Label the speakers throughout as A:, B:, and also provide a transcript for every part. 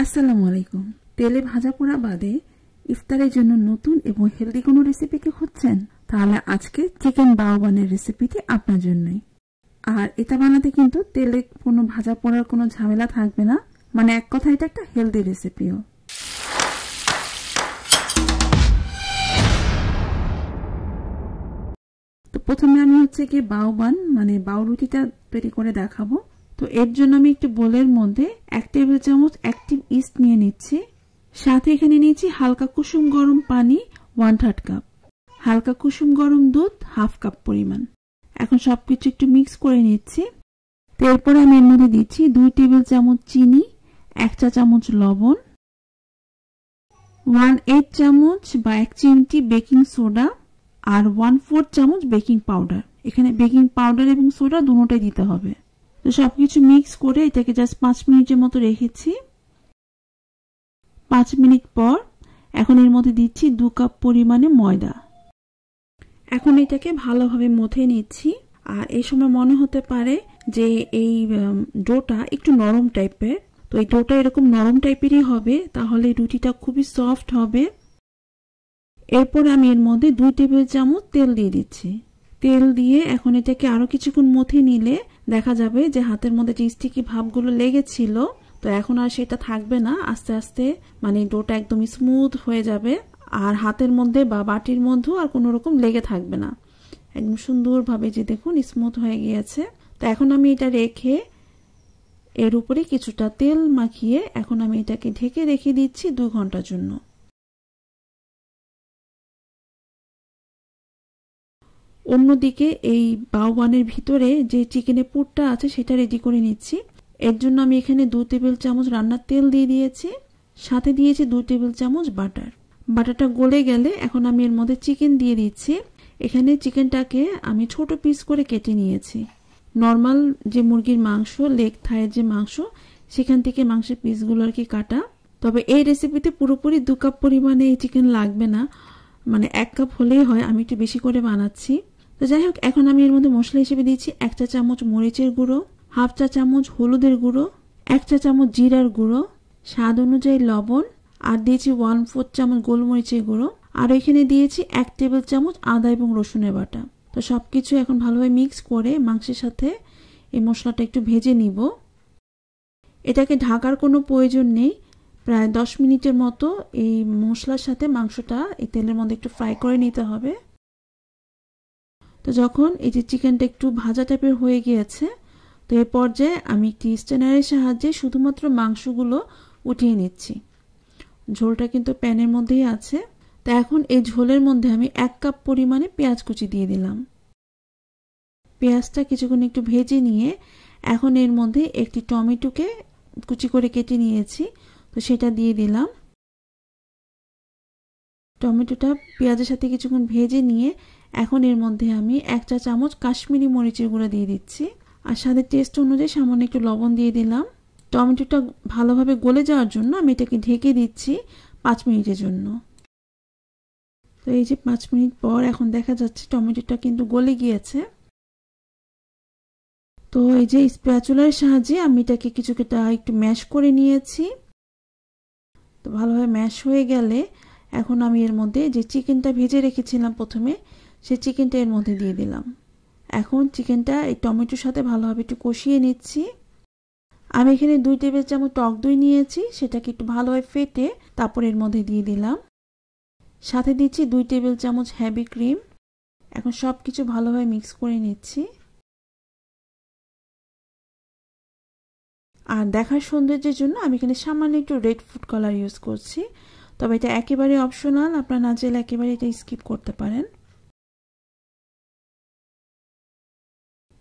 A: আসসালামু আলাইকুম। তেলে ভাজা পোড়া বাদে ইফতারের জন্য নতুন এবং হেলদি কোনো রেসিপি কি খুঁজছেন? তাহলে আজকে চিকেন বাওবানের রেসিপিটি আপনার জন্যই। আর এটা বানাতে কিন্তু তেলে কোনো ভাজা পোড়ার কোনো ঝামেলা থাকবে না, মানে এক কথা এটা একটা হেলদি রেসিপিও। তো প্রথমে আমি কি বাওবান মানে বাউরুটিটা তৈরি করে দেখাবো। তো এর জন্য আমি একটি বোলের মধ্যে 1 টেবিল চামচ অ্যাক্টিভ ইস্ট নিয়ে নিচ্ছি। সাথে এখানে নিয়েছি হালকা কুসুম গরম পানি 1/3 কাপ, হালকা কুসুম গরম দুধ 1/2 কাপ পরিমাণ। এখন সবকিছু একটু মিক্স করে নিচ্ছি। এরপরে আমি এর মধ্যে দিচ্ছি 2 টেবিল চামচ চিনি, 1 চা চামচ লবণ, 1/8 চামচ বা 1 চিমটি বেকিং সোডা আর 1/4 চামচ বেকিং পাউডার। এখানে বেকিং পাউডার এবং সোডা দুটোটাই দিতে হবে। তো সবকিছু মিক্স করে এটাকে জাস্ট 5 মিনিটের মতো রেখেছি। 5 মিনিট পর এখন এর মধ্যে দিচ্ছি 2 কাপ পরিমাণে ময়দা। এখন এটাকে ভালোভাবে মথে নিচ্ছি। আর এই সময় মনে হতে পারে যে এই ডোটা একটু নরম টাইপের, তো এই ডোটা এরকম নরম টাইপেরই হবে, তাহলে রুটিটা খুবই সফট হবে। এরপর আমি এর মধ্যে 2 টেবিল চামচ তেল দিয়ে দিচ্ছি। তেল দিয়ে এখন এটাকে আরো কিছুক্ষণ মথে নিলে দেখা যাবে যে হাতের মধ্যে যে স্টিকি ভাবগুলো লেগেছিল, তো এখন আর সেটা থাকবে না। আস্তে আস্তে মানে ডোটা একদম স্মুথ হয়ে যাবে, আর হাতের মধ্যে বা বাটির মধ্যেও আর কোনো রকম লেগে থাকবে না। একদম সুন্দরভাবে যে দেখুন স্মুথ হয়ে গিয়েছে। তো এখন আমি এটা রেখে এর উপরে কিছুটা তেল মাখিয়ে এখন আমি এটাকে ঢেকে রেখে দিচ্ছি 2 ঘন্টার জন্য। অন্যদিকে এই বাওবানের ভিতরে যে চিকেনের পুরটা আছে সেটা রেডি করে নিচ্ছি। এর জন্য আমি এখানে 2 টেবিল চামচ রান্নার তেল দিয়ে দিয়েছি, সাথে দিয়েছি 2 টেবিল চামচ বাটার। বাটারটা গলে গেলে এখন আমি এর মধ্যে চিকেন দিয়ে দিচ্ছি। এখানে চিকেনটাকে আমি ছোট পিস করে কেটে নিয়েছি। নর্মাল যে মুরগির মাংস, লেগ থাইয়ের যে মাংস, সেখান থেকে মাংসের পিসগুলো আর কি কাটা। তবে এই রেসিপিতে পুরোপুরি 2 কাপ পরিমাণে এই চিকেন লাগবে না, মানে 1 কাপ হলেই হয়। আমি একটু বেশি করে বানাচ্ছি। তো যাই হোক, এখন আমি এর মধ্যে মশলা হিসেবে দিচ্ছি 1 চা চামচ মরিচের গুঁড়ো, 1/2 চা চামচ হলুদের গুঁড়ো, 1 চা চামচ জিরার গুঁড়ো, স্বাদ অনুযায়ী লবণ, আর দিয়েছি 1/4 চামচ গোলমরিচের গুঁড়ো, আর এখানে দিয়েছি 1 টেবিল চামচ আদা এবং রসুনের বাটা। তো সবকিছু এখন ভালোভাবে মিক্স করে মাংসের সাথে এই মশলাটা একটু ভেজে নিব। এটাকে ঢাকার কোনো প্রয়োজন নেই। প্রায় 10 মিনিটের মতো এই মশলার সাথে মাংসটা এই তেলের মধ্যে একটু ফ্রাই করে নিতে হবে। তো যখন এই যে চিকেনটা একটু ভাজা টাইপের হয়ে গিয়েছে, তো এই পর্যায়ে আমি একটি স্ট্রেনারের সাহায্যে শুধুমাত্র মাংসগুলো উঠিয়ে নিচ্ছি। ঝোলটা কিন্তু প্যানের মধ্যেই আছে। তো এখন এই ঝোলের মধ্যে আমি 1 কাপ পরিমাণে পেঁয়াজ কুচি দিয়ে দিলাম। পেঁয়াজটা কিছুক্ষণ একটু ভেজে নিয়ে এখন এর মধ্যে একটি টমেটোকে কুচি করে কেটে নিয়েছি, তো সেটা দিয়ে দিলাম। টমেটোটা পেঁয়াজের সাথে কিছুক্ষণ ভেজে নিয়ে এখন এর মধ্যে আমি 1 চা চামচ কাশ্মীরি মরিচের গুঁড়ো দিয়ে দিচ্ছি, আর সাথে টেস্ট অনুযায়ী সামান্য একটু লবণ দিয়ে দিলাম। টমেটোটা ভালোভাবে গলে যাওয়ার জন্য আমি এটাকে ঢেকে দিচ্ছি 5 মিনিটের জন্য। তো এই যে 5 মিনিট পর এখন দেখা যাচ্ছে টমেটোটা কিন্তু গলে গিয়েছে। তো এই যে স্প্যাচুলার সাহায্যে আমি এটাকে কিছুটা একটু ম্যাশ করে নিয়েছি। তো ভালোভাবে ম্যাশ হয়ে গেলে এখন আমি এর মধ্যে যে চিকেনটা ভেজে রেখেছিলাম প্রথমে, সেই চিকেনটা এর মধ্যে দিয়ে দিলাম। এখন চিকেনটা এই টমেটোর সাথে ভালোভাবে একটু কষিয়ে নিচ্ছি। আমি এখানে 2 টেবিল চামচ টক দই নিয়েছি, সেটাকে একটু ভালোভাবে ফেটে তারপর এর মধ্যে দিয়ে দিলাম। সাথে দিচ্ছি 2 টেবিল চামচ হেভি ক্রিম। এখন সবকিছু ভালোভাবে মিক্স করে নিচ্ছি। আর দেখার সৌন্দর্যের জন্য আমি এখানে সামান্য একটু রেড ফুড কালার ইউজ করছি, তবে এটা একেবারে অপশনাল, আপনারা না চাইলে একেবারে এটা স্কিপ করতে পারেন।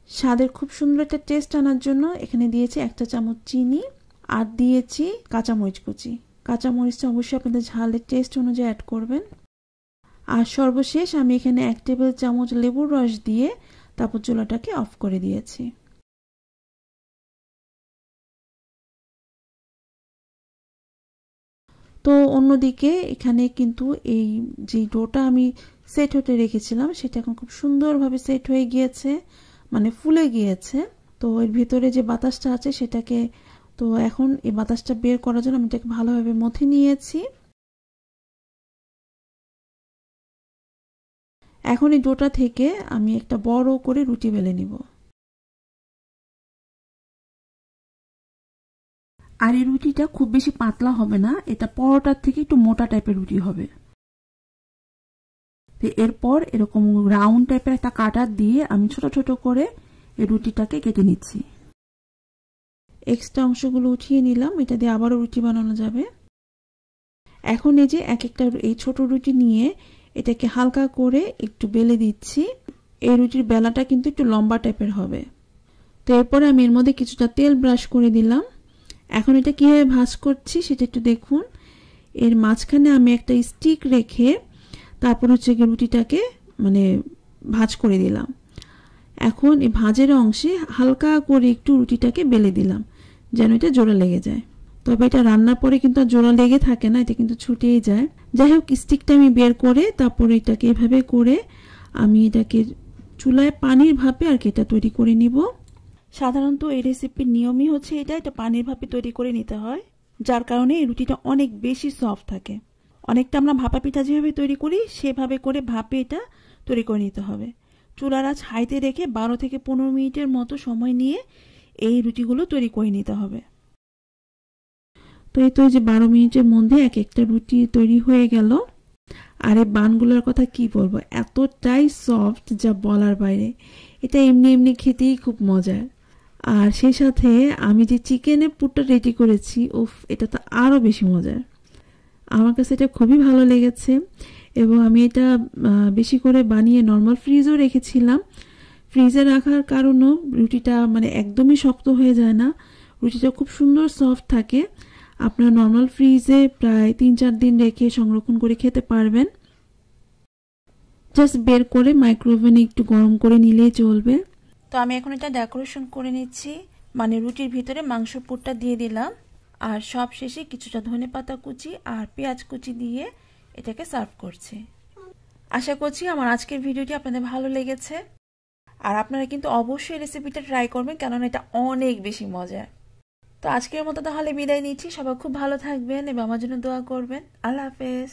A: স্বাদের খুব সুন্দর একটা টেস্ট আনার জন্য এখানে দিয়েছি 1 চা চামচ চিনি, আর দিয়েছি কাঁচামরিচ কুচি। কাঁচামরিচটা অবশ্যই আপনাদের ঝালের টেস্ট অনুযায়ী অ্যাড করবেন। আর সর্বশেষ আমি এখানে 1 টেবিল চামচ লেবুর রস দিয়ে তারপর চুলাটাকে অফ করে দিয়েছি। তো অন্যদিকে এখানে কিন্তু এই যে ডোটা আমি সেট হতে রেখেছিলাম সেটা এখন খুব সুন্দরভাবে সেট হয়ে গিয়েছে, মানে ফুলে গিয়েছে। তো এর ভিতরে যে বাতাসটা আছে সেটাকে তো এখন এই বাতাসটা বের করার জন্য আমি এটাকে ভালোভাবে মথে নিয়েছি। এখন এই ডোটা থেকে আমি একটা বড় করে রুটি বেলে নিব। আর এই রুটিটা খুব বেশি পাতলা হবে না, এটা পরোটার থেকে একটু মোটা টাইপের রুটি হবে। এরপর এরকম রাউন্ড টাইপের একটা কাটার দিয়ে আমি ছোট ছোট করে এই রুটিটাকে কেটে নিচ্ছি। এক্সট্রা অংশগুলো উঠিয়ে নিলাম, এটা দিয়ে আবারও রুটি বানানো যাবে। এখন এই যে এক একটা এই ছোট রুটি নিয়ে এটাকে হালকা করে একটু বেলে দিচ্ছি। এই রুটির বেলাটা কিন্তু একটু লম্বা টাইপের হবে। তো এরপরে আমি এর মধ্যে কিছুটা তেল ব্রাশ করে দিলাম। এখন এটা কিভাবে ভাঁজ করছি সেটা একটু দেখুন। এর মাঝখানে আমি একটা স্টিক রেখে তারপর হচ্ছে রুটিটাকে মানে ভাঁজ করে দিলাম। এখন এই ভাঁজের অংশে হালকা করে একটু রুটিটাকে বেলে দিলাম যেন এটা জোড়া লেগে যায়। তবে এটা রান্নার পরে কিন্তু আর জোড়া লেগে থাকে না, এটা কিন্তু ছুটেই যায়। যাই হোক, স্টিকটা আমি বের করে তারপরে এটাকে এভাবে করে আমি এটাকে চুলায় পানির ভাপে আর কি এটা তৈরি করে নিব। সাধারণত এই রেসিপির নিয়মই হচ্ছে এটা পানির ভাপে তৈরি করে নিতে হয়, যার কারণে এই রুটিটা অনেক বেশি সফট থাকে। অনেকটা আমরা ভাপা পিঠা যেভাবে তৈরি করি সেভাবে করে ভাপে এটা তৈরি করে নিতে হবে। চুলার আঁচ হাইতে রেখে 12 থেকে 15 মিনিটের মতো সময় নিয়ে এই রুটিগুলো তৈরি করে নিতে হবে। তো এই তো যে 12 মিনিটের মধ্যে এক একটা রুটি তৈরি হয়ে গেল। আর এই বানগুলোর কথা কি বলবো, এতটাই সফট যা বলার বাইরে। এটা এমনি এমনি খেতেই খুব মজার। আর সেই সাথে আমি যে চিকেনের পুরটা রেডি করেছি, উফ, এটা তো আরও বেশি মজার। আমার কাছে এটা খুবই ভালো লেগেছে এবং আমি এটা বেশি করে বানিয়ে নর্মাল ফ্রিজও রেখেছিলাম। ফ্রিজে রাখার কারণেও রুটিটা মানে একদমই শক্ত হয়ে যায় না, রুটিটা খুব সুন্দর সফট থাকে। আপনার নর্মাল ফ্রিজে প্রায় 3-4 দিন রেখে সংরক্ষণ করে খেতে পারবেন। জাস্ট বের করে মাইক্রোওভেনে একটু গরম করে নিলেই চলবে। তো আমি এখন এটা ডেকোরেশন করে নিচ্ছি, মানে রুটির ভিতরে মাংসের পুরটা দিয়ে দিলাম আর সব শেষে কিছুটা ধনেপাতা কুচি আর পেঁয়াজ কুচি দিয়ে এটাকে সার্ভ করছি। আশা করছি আমার আজকের ভিডিওটি আপনাদের ভালো লেগেছে। আর আপনারা কিন্তু অবশ্যই রেসিপিটা ট্রাই করবেন, কেননা এটা অনেক বেশি মজার। তো আজকের মতো তাহলে বিদায় নিচ্ছি। সবাই খুব ভালো থাকবেন এবং আমার জন্য দোয়া করবেন। আল্লাহ হাফেজ।